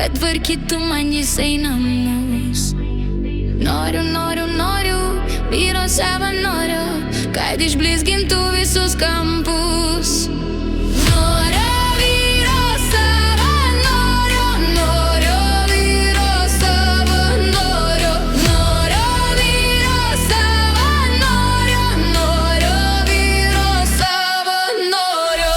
kad tvarkytų man jisai namus. Noriu, noriu, noriu vyro savanorio, kad išblizgintų visus kampus. Noriu vyro savanorio, noriu vyro savanorio, noriu vyro savanorio, noriu vyro savanorio.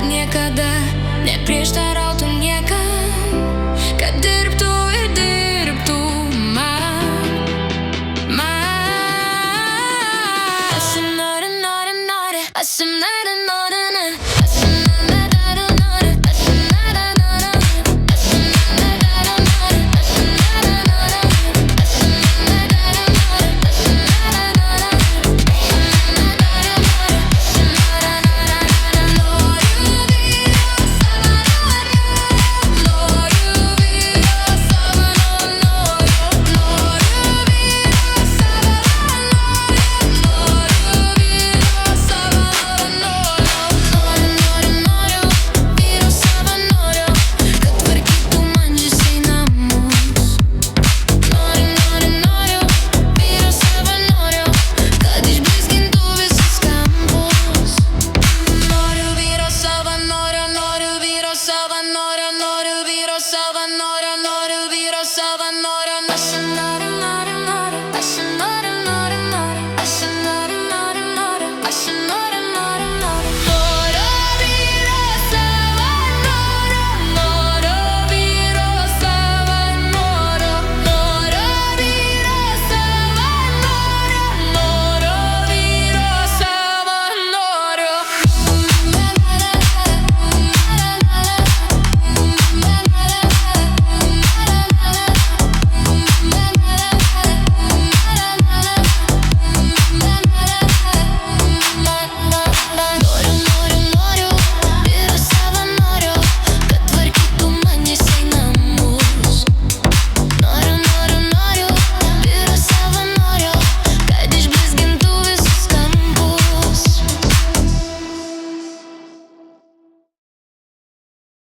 Niekada neprieštarautų niekam, kad dirbtų ir dirbtų man. Aš noriu, noriu, noriu, aš noriu, noriu, noriu.